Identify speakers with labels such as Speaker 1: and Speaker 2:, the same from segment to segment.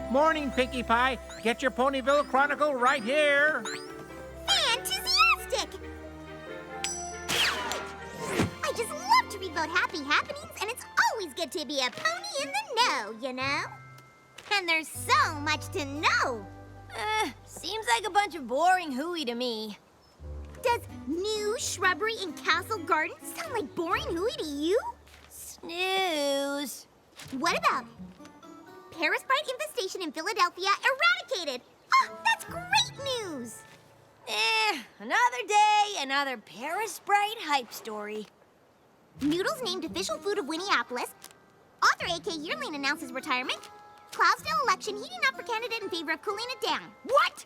Speaker 1: Morning, Pinkie Pie. Get your Ponyville Chronicle right here.
Speaker 2: Fantastic! I just love to read about happy happenings, and it's always good to be a pony in the know, you know? And there's so much to know.
Speaker 3: Seems like a bunch of boring hooey to me.
Speaker 2: Does new shrubbery in Castle Garden sound like boring hooey to you?
Speaker 3: Snooze.
Speaker 2: What about parasite infestation in Philadelphia eradicated? Oh, that's great news!
Speaker 3: Another day, another Parasprite hype story.
Speaker 2: Noodles named official food of Winneapolis. Author A.K. Yearling announces retirement. Cloudsdale election heating up for candidate in favor of cooling it down.
Speaker 3: What?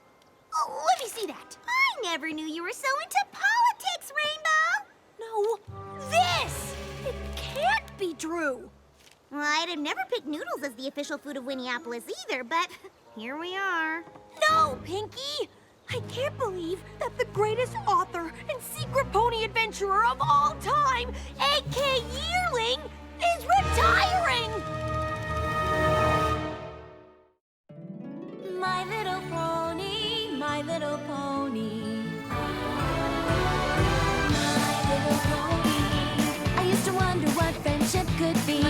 Speaker 3: Oh, let me see that.
Speaker 2: I never knew you were so into politics, Rainbow!
Speaker 3: No, this! It can't be true.
Speaker 2: Well, I'd have never picked noodles as the official food of Winneapolis either, but here we are.
Speaker 3: No, Pinkie! I can't believe that the greatest author and secret pony adventurer of all time, A.K. Yearling, is retiring! My little pony, my little pony. My little pony. I used to wonder what friendship could be. My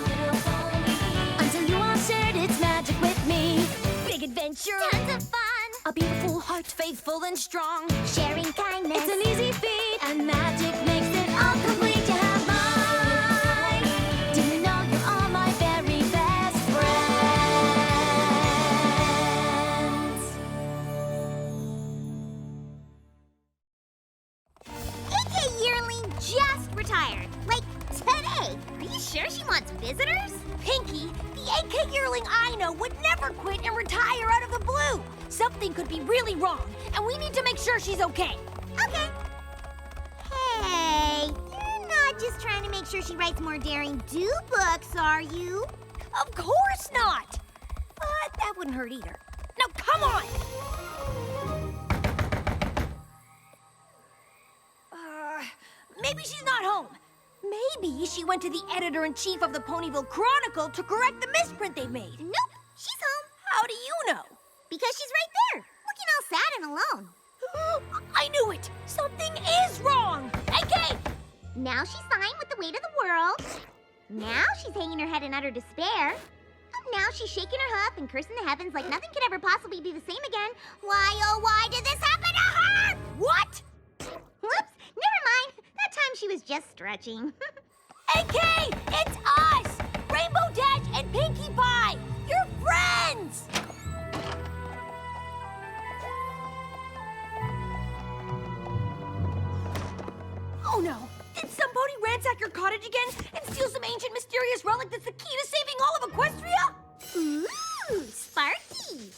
Speaker 3: little pony. Until you all shared its magic with me. Big adventure.
Speaker 2: Tons of fun.
Speaker 3: A beautiful heart, faithful and strong.
Speaker 2: Sharing kindness.
Speaker 3: It's an easy feat, and magic makes it all complete. You have mine. Do you know you're all my very best friends?
Speaker 2: A.K. Yearling just retired. Like, today. Are you sure she wants visitors?
Speaker 3: Pinkie, the A.K. Yearling I know would never quit and retire out of the blue. Something could be really wrong, and we need to make sure she's okay.
Speaker 2: Okay. Hey, you're not just trying to make sure she writes more Daring Do books, are you?
Speaker 3: Of course not. But that wouldn't hurt either. Now, come on! Maybe she's not home. Maybe she went to the editor-in-chief of the Ponyville Chronicle to correct the misprint they've made.
Speaker 2: Nope, she's home.
Speaker 3: How do you know?
Speaker 2: Because she's right there, looking all sad and alone.
Speaker 3: I knew it! Something is wrong! AK!
Speaker 2: Now she's sighing with the weight of the world. Now she's hanging her head in utter despair. Now she's shaking her hoof and cursing the heavens like nothing could ever possibly be the same again. Why, oh, why did this happen to her?
Speaker 3: What?
Speaker 2: Whoops, never mind. That time she was just stretching.
Speaker 3: AK! It's us! Rainbow Dash and Pinkie Pie! You're friends! Oh no! Did somebody ransack your cottage again and steal some ancient mysterious relic that's the key to saving all of Equestria?
Speaker 2: Ooh, Sparky!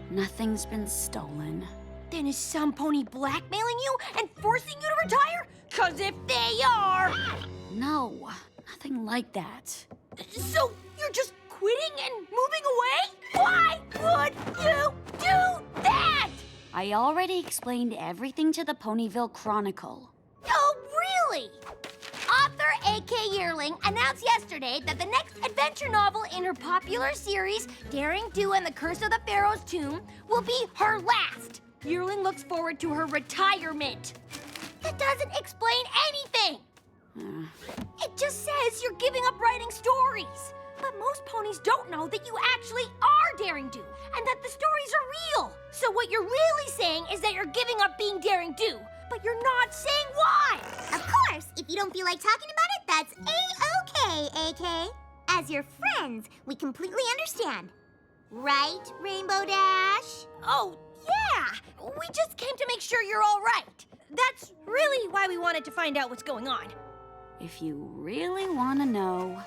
Speaker 4: Nothing's been stolen.
Speaker 3: Then is some pony blackmailing you and forcing you to retire? 'Cause if they are...
Speaker 4: No, nothing like that.
Speaker 3: So you're just quitting and moving away? Why would you do that?
Speaker 4: I already explained everything to the Ponyville Chronicle.
Speaker 3: Oh, really? Author A.K. Yearling announced yesterday that the next adventure novel in her popular series, Daring Do and the Curse of the Pharaoh's Tomb, will be her last. Yearling looks forward to her retirement. That doesn't explain anything. It just says you're giving up writing stories. But most ponies don't know that you actually are Daring Do and that the stories are real. So what you're really saying is that you're giving up being Daring Do, but you're not saying why.
Speaker 2: Of course, if you don't feel like talking about it, that's A-okay, A.K. As your friends, we completely understand. Right, Rainbow Dash?
Speaker 3: Oh, yeah. We just came to make sure you're all right. That's really why we wanted to find out what's going on.
Speaker 4: If you really want to know,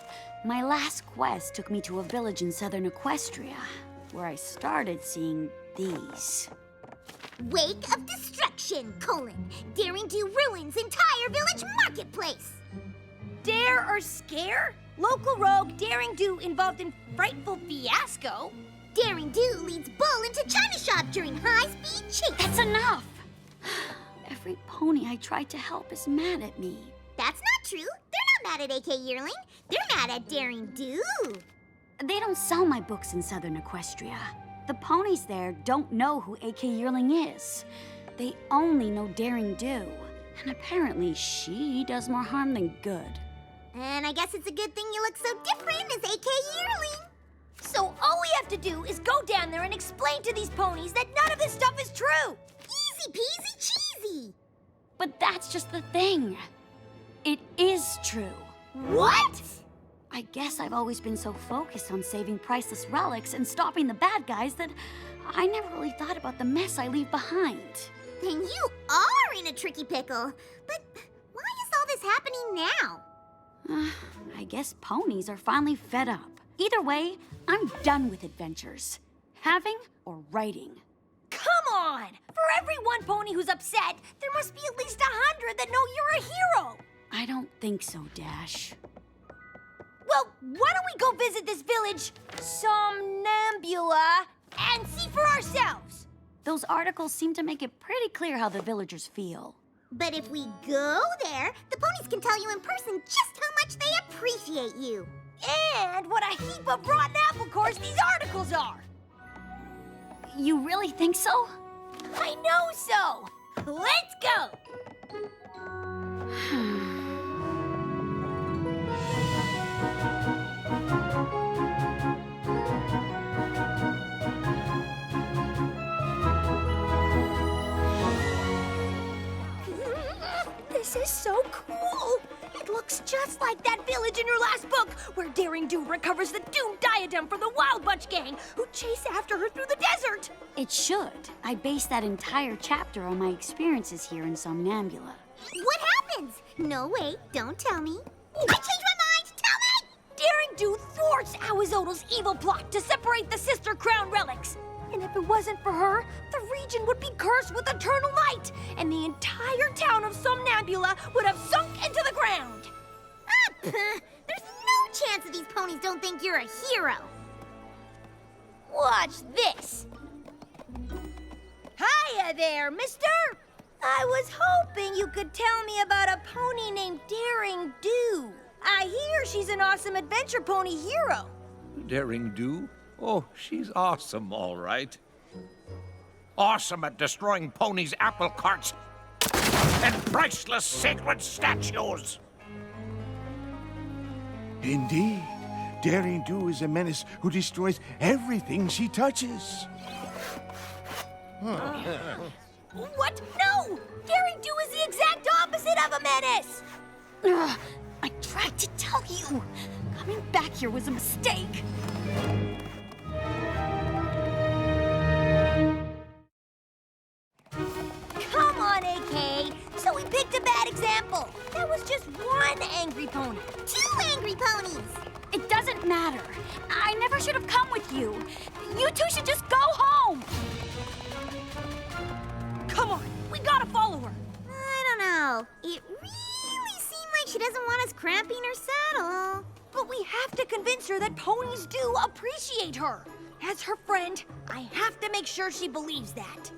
Speaker 4: my last quest took me to a village in southern Equestria, where I started seeing these.
Speaker 2: Wake of Destruction, Daring Do ruins entire village marketplace.
Speaker 3: Dare or scare? Local rogue Daring Do involved in frightful fiasco.
Speaker 2: Daring Do leads Bull into China shop during high-speed chase.
Speaker 4: That's enough! Every pony I tried to help is mad at me.
Speaker 2: That's not true. They're not mad at AK Yearling. They're mad at Daring Do.
Speaker 4: They don't sell my books in Southern Equestria. The ponies there don't know who AK Yearling is. They only know Daring Do. And apparently she does more harm than good.
Speaker 2: And I guess it's a good thing you look so different as AK Yearling.
Speaker 3: So all we have to do is go down there and explain to these ponies that none of this stuff is true.
Speaker 2: Easy peasy cheesy.
Speaker 4: But that's just the thing. It is true.
Speaker 3: What?
Speaker 4: I guess I've always been so focused on saving priceless relics and stopping the bad guys that I never really thought about the mess I leave behind.
Speaker 2: Then you are in a tricky pickle. But why is all this happening now?
Speaker 4: I guess ponies are finally fed up. Either way, I'm done with adventures. Having or writing.
Speaker 3: Come on! For every one pony who's upset, there must be at least 100 that know you're a hero!
Speaker 4: I don't think so, Dash.
Speaker 3: Well, why don't we go visit this village, Somnambula, and see for ourselves?
Speaker 4: Those articles seem to make it pretty clear how the villagers feel.
Speaker 2: But if we go there, the ponies can tell you in person just how much they appreciate you.
Speaker 3: And what a heap of rotten apple cores these articles are!
Speaker 4: You really think so?
Speaker 3: I know so! Let's go! This is so cool! It looks just like that village in your last book, where Daring Do recovers the doomed diadem from the Wild Bunch gang, who chase after her through the desert!
Speaker 4: It should. I based that entire chapter on my experiences here in Somnambula.
Speaker 2: What happens? No, wait, don't tell me. I changed my mind! Tell me!
Speaker 3: Daring Do thwarts Awazodal's evil plot to separate the Sister Crown relics. And if it wasn't for her, the region would be cursed with eternal night, and the entire town of Somnambula would have sunk into the ground.
Speaker 2: There's no chance that these ponies don't think you're a hero.
Speaker 3: Watch this. Hiya there, mister. I was hoping you could tell me about a pony named Daring Do. I hear she's an awesome adventure pony hero.
Speaker 1: Daring Do? Oh, she's awesome, all right. Awesome at destroying ponies' apple carts and priceless sacred statues.
Speaker 5: Indeed. Daring Do is a menace who destroys everything she touches.
Speaker 3: What? No! Daring Do is the exact opposite of a menace!
Speaker 4: Ugh, I tried to tell you. Coming back here was a mistake.
Speaker 3: Come on, AK! So we picked a bad example. That was just one angry pony.
Speaker 2: 2 angry ponies!
Speaker 4: It doesn't matter. I never should have come with you. You two should just go home.
Speaker 3: Come on, we gotta follow her.
Speaker 2: I don't know. It really seemed like she doesn't want us cramping her saddle.
Speaker 3: But we have to convince her that ponies do appreciate her. As her friend, I have to make sure she believes that.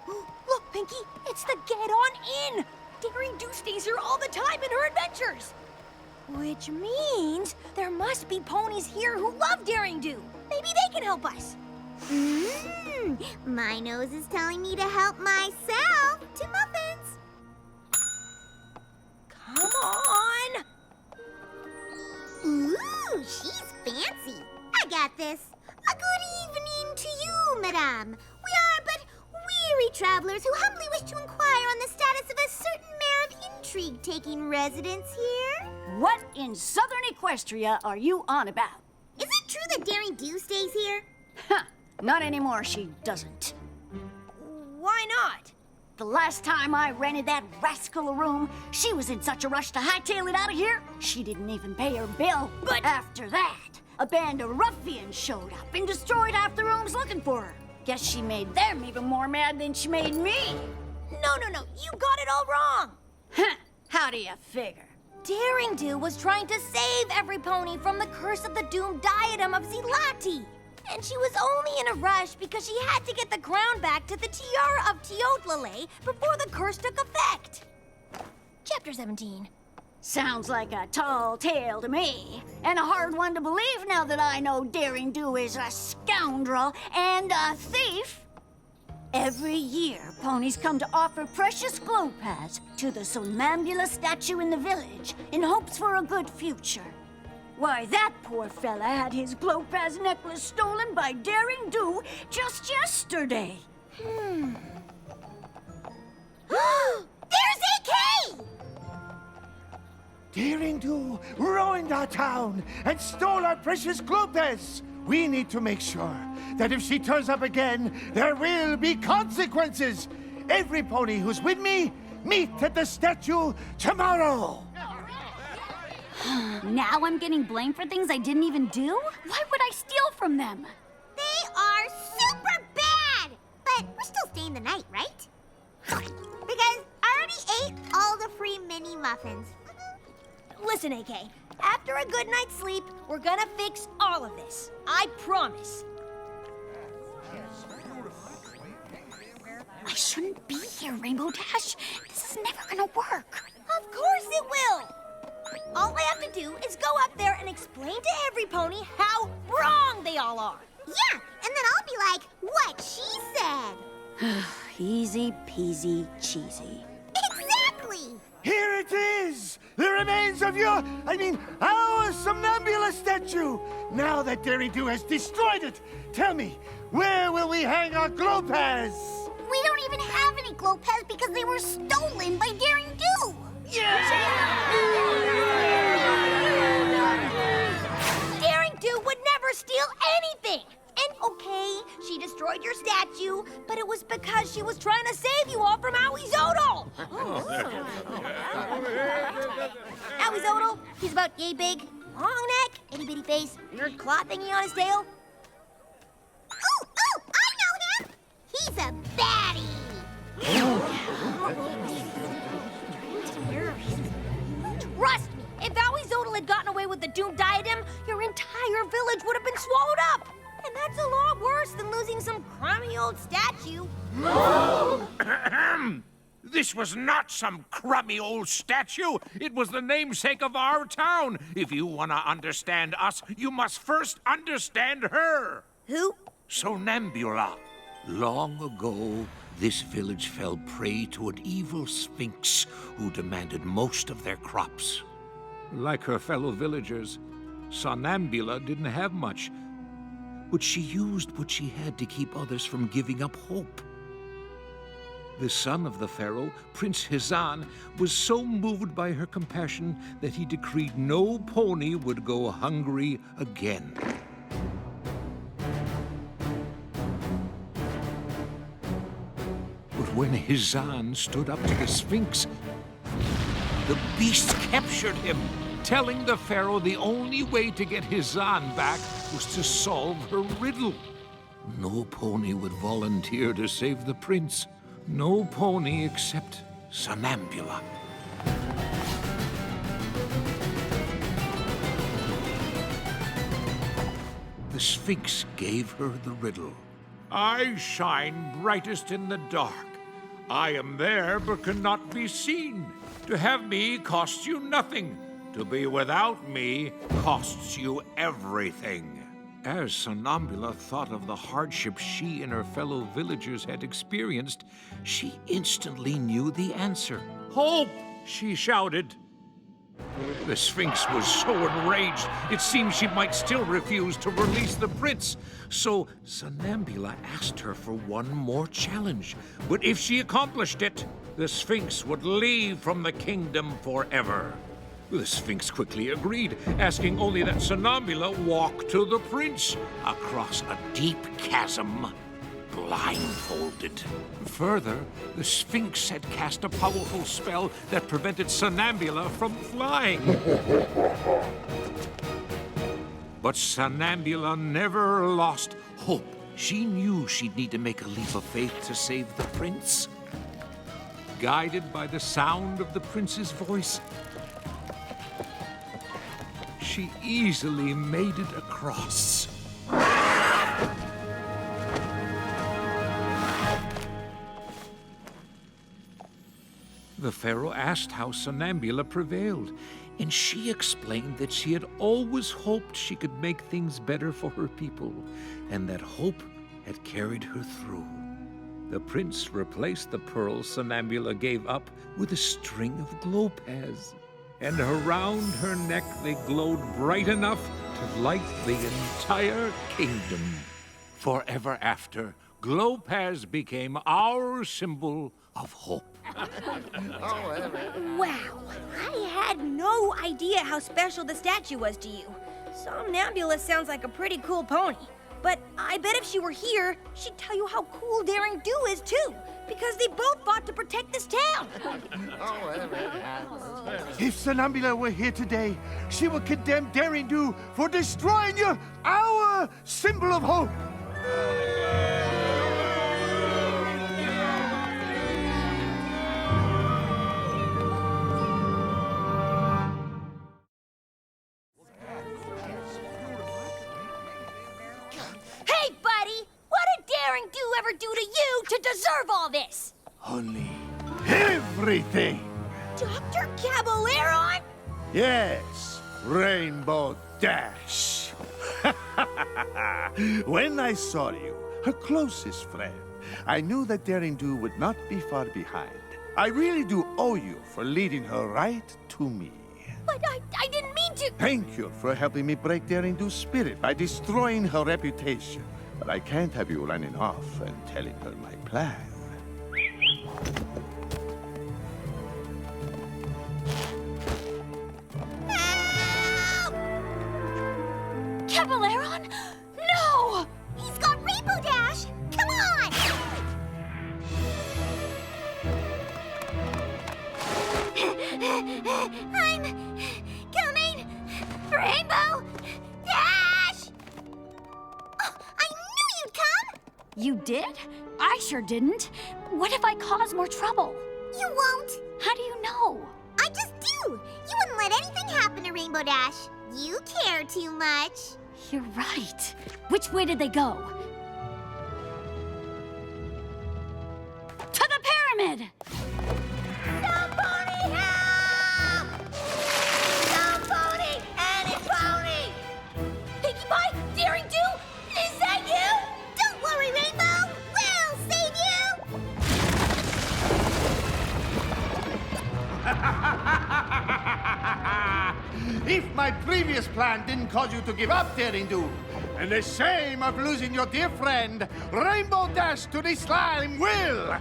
Speaker 3: Look, Pinky, it's the Get On In. Daring Do stays here all the time in her adventures. Which means there must be ponies here who love Daring Do. Maybe they can help us.
Speaker 2: My nose is telling me to help myself to muffins.
Speaker 3: Come on.
Speaker 2: Ooh, she's fancy. I got this. A good evening to you, madame. We are but weary travelers who humbly wish to inquire on the status of a certain mare of intrigue taking residence here.
Speaker 6: What in Southern Equestria are you on about?
Speaker 2: Is it true that Daring Do stays here?
Speaker 6: Huh, not anymore, she doesn't.
Speaker 3: Why not?
Speaker 6: The last time I rented that rascal a room, she was in such a rush to hightail it out of here, she didn't even pay her bill. But after that, a band of ruffians showed up and destroyed half the rooms looking for her. Guess she made them even more mad than she made me.
Speaker 3: No, you got it all wrong.
Speaker 6: Huh, how do you figure?
Speaker 3: Daring Do was trying to save every pony from the curse of the doomed diadem of Zilati. And she was only in a rush because she had to get the crown back to the tiara of Teotlale before the curse took effect. Chapter 17.
Speaker 6: Sounds like a tall tale to me, and a hard one to believe now that I know Daring Do is a scoundrel and a thief. Every year, ponies come to offer precious glow pads to the Somnambula statue in the village in hopes for a good future. Why, that poor fella had his glow pads necklace stolen by Daring Do just yesterday.
Speaker 3: There's AK!
Speaker 5: Daring Do ruined our town and stole our precious Glopez. We need to make sure that if she turns up again, there will be consequences. Every pony who's with me, meet at the statue tomorrow.
Speaker 4: Now I'm getting blamed for things I didn't even do? Why would I steal from them?
Speaker 2: They are super bad! But we're still staying the night, right? Because I already ate all the free mini muffins.
Speaker 3: Listen, AK. After a good night's sleep, we're gonna fix all of this. I promise.
Speaker 4: I shouldn't be here, Rainbow Dash. This is never gonna work.
Speaker 3: Of course it will! All I have to do is go up there and explain to every pony how wrong they all are.
Speaker 2: Yeah, and then I'll be like, what she said.
Speaker 4: Easy peasy cheesy.
Speaker 2: Exactly!
Speaker 5: Here it is! The remains of our Somnambula statue! Now that Daring Do has destroyed it, tell me, where will we hang our Glopaz?
Speaker 2: We don't even have any glow pads because they were stolen by Daring Do!
Speaker 3: Daring Do would never steal anything! And okay, she destroyed your statue, but it was because she was trying to save you all from Owie Zodal! Owie Zodal, he's about yay big, long neck, itty bitty face, weird claw thingy on his tail.
Speaker 2: Oh, I know him! He's a baddie!
Speaker 3: Trust me, if Owie Zodal had gotten away with the doomed diadem, your entire village would have been swallowed up! And that's a lot worse than losing some crummy old statue.
Speaker 1: This was not some crummy old statue. It was the namesake of our town. If you want to understand us, you must first understand her.
Speaker 3: Who?
Speaker 1: Somnambula. Long ago, this village fell prey to an evil sphinx who demanded most of their crops. Like her fellow villagers, Somnambula didn't have much, but she used what she had to keep others from giving up hope. The son of the pharaoh, Prince Hizan, was so moved by her compassion that he decreed no pony would go hungry again. But when Hizan stood up to the Sphinx, the beast captured him, telling the pharaoh the only way to get Hizan back was to solve her riddle. No pony would volunteer to save the prince. No pony except Somnambula. The Sphinx gave her the riddle. I shine brightest in the dark. I am there but cannot be seen. To have me costs you nothing. To be without me costs you everything. As Somnambula thought of the hardship she and her fellow villagers had experienced, she instantly knew the answer. Hope! She shouted. The Sphinx was so enraged, it seemed she might still refuse to release the prince. So Somnambula asked her for one more challenge. But if she accomplished it, the Sphinx would leave from the kingdom forever. The Sphinx quickly agreed, asking only that Somnambula walk to the prince across a deep chasm, blindfolded. Further, the Sphinx had cast a powerful spell that prevented Somnambula from flying. But Somnambula never lost hope. She knew she'd need to make a leap of faith to save the prince. Guided by the sound of the prince's voice, she easily made it across. The Pharaoh asked how Somnambula prevailed, and she explained that she had always hoped she could make things better for her people, and that hope had carried her through. The prince replaced the pearls Somnambula gave up with a string of glowpads, and around her neck they glowed bright enough to light the entire kingdom. Forever after, glowpads became our symbol of hope.
Speaker 7: Wow, I had no idea how special the statue was to you. Somnambula sounds like a pretty cool pony. But I bet if she were here, she'd tell you how cool Daring Do is too, because they both fought to protect this town.
Speaker 5: If Somnambula were here today, she would condemn Daring Do for destroying our symbol of hope.
Speaker 3: Hey, buddy! What did Daring Do ever do to you to deserve all this?
Speaker 5: Only everything.
Speaker 3: Dr. Caballeron?
Speaker 5: Yes, Rainbow Dash. When I saw you, her closest friend, I knew that Daring Do would not be far behind. I really do owe you for leading her right to me.
Speaker 3: But I didn't mean to...
Speaker 5: Thank you for helping me break Daring Do's spirit by destroying her reputation. But I can't have you running off and telling her my plan.
Speaker 3: Caballeron? No! He's got Rainbow Dash! Come on! I'm coming! Rainbow Dash! Oh, I knew you'd come!
Speaker 4: You did? I sure didn't. What if I cause more trouble?
Speaker 2: You won't.
Speaker 4: How do you know?
Speaker 2: I just do. You wouldn't let anything happen to Rainbow Dash. You care too much.
Speaker 4: You're right. Which way did they go? To the pyramid!
Speaker 3: Somebody help! Somebody, any pony! Pinkie Pie, Daring Do, is that you?
Speaker 2: Don't worry, Rainbow. We'll save you.
Speaker 5: If my previous plan didn't cause you to give up, Daring Do, and the shame of losing your dear friend, Rainbow Dash to the slime will.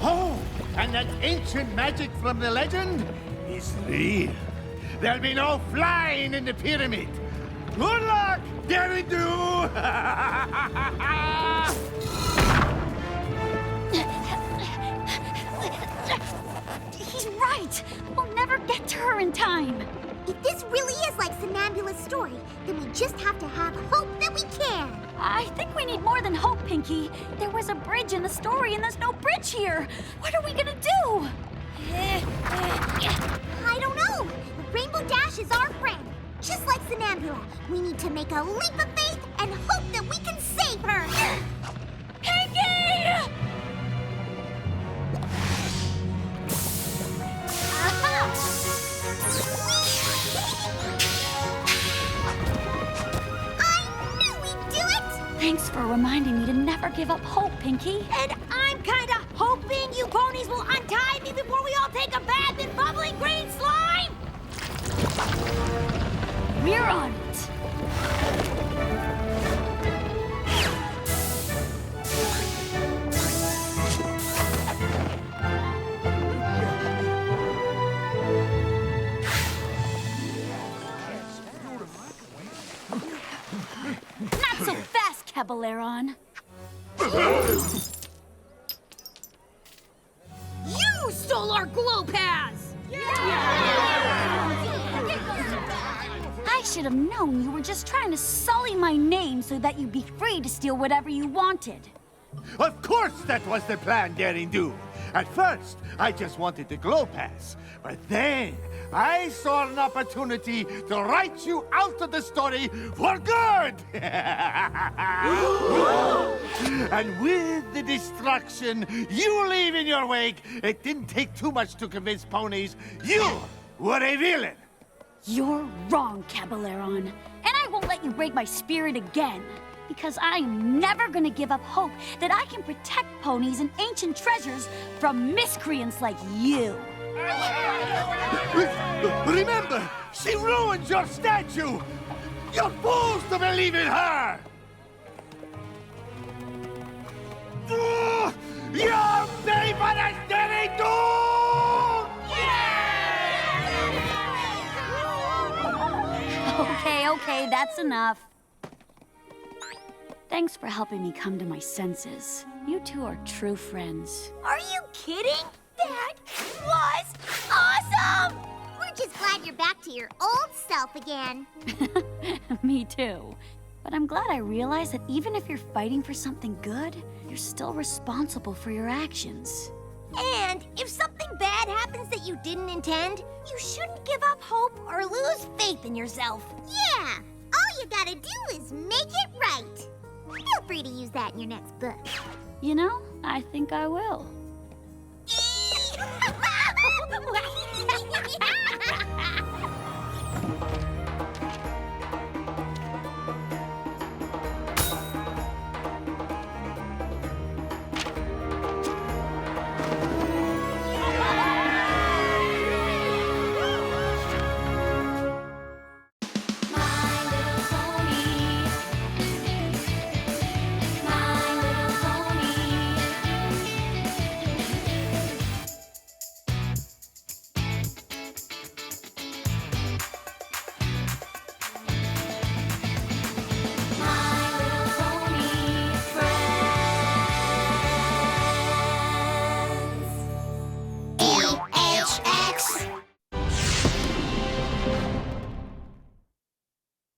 Speaker 5: Oh, and that ancient magic from the legend is real. There'll be no flying in the pyramid. Good luck, Daring Do!
Speaker 4: He's right. We'll never get to her in time.
Speaker 2: If this really is like Somnambula's story, then we just have to have hope that we can.
Speaker 4: I think we need more than hope, Pinkie. There was a bridge in the story, and there's no bridge here. What are we gonna do?
Speaker 2: I don't know. Rainbow Dash is our friend. Just like Somnambula, we need to make a leap of faith and hope that we can save her.
Speaker 3: Pinkie!
Speaker 2: I knew we'd do it!
Speaker 4: Thanks for reminding me to never give up hope, Pinkie.
Speaker 3: And I'm kinda hoping you ponies will untie me before we all take a bath in bubbling green slime!
Speaker 4: We're on it. Not so fast, Caballeron.
Speaker 3: You stole our glow pads!
Speaker 4: I should have known you were just trying to sully my name so that you'd be free to steal whatever you wanted.
Speaker 5: Of course that was the plan, Daring Do. At first, I just wanted the glow pass. But then, I saw an opportunity to write you out of the story for good! And with the destruction you leave in your wake, it didn't take too much to convince ponies you were a villain.
Speaker 4: You're wrong, Cabaleron. And I won't let you break my spirit again. Because I'm never gonna give up hope that I can protect ponies and ancient treasures from miscreants like you.
Speaker 5: Remember, she ruined your statue! You're fools to believe in her! You're safe on a steady doom!
Speaker 4: Okay, that's enough. Thanks for helping me come to my senses. You two are true friends.
Speaker 3: Are you kidding? That was awesome!
Speaker 2: We're just glad you're back to your old self again.
Speaker 4: Me too. But I'm glad I realized that even if you're fighting for something good, you're still responsible for your actions.
Speaker 3: And if something bad happens that you didn't intend, you shouldn't give up hope or lose faith in yourself.
Speaker 2: Yeah, all you gotta do is make it right. Feel free to use that in your next book.
Speaker 4: You know, I think I will.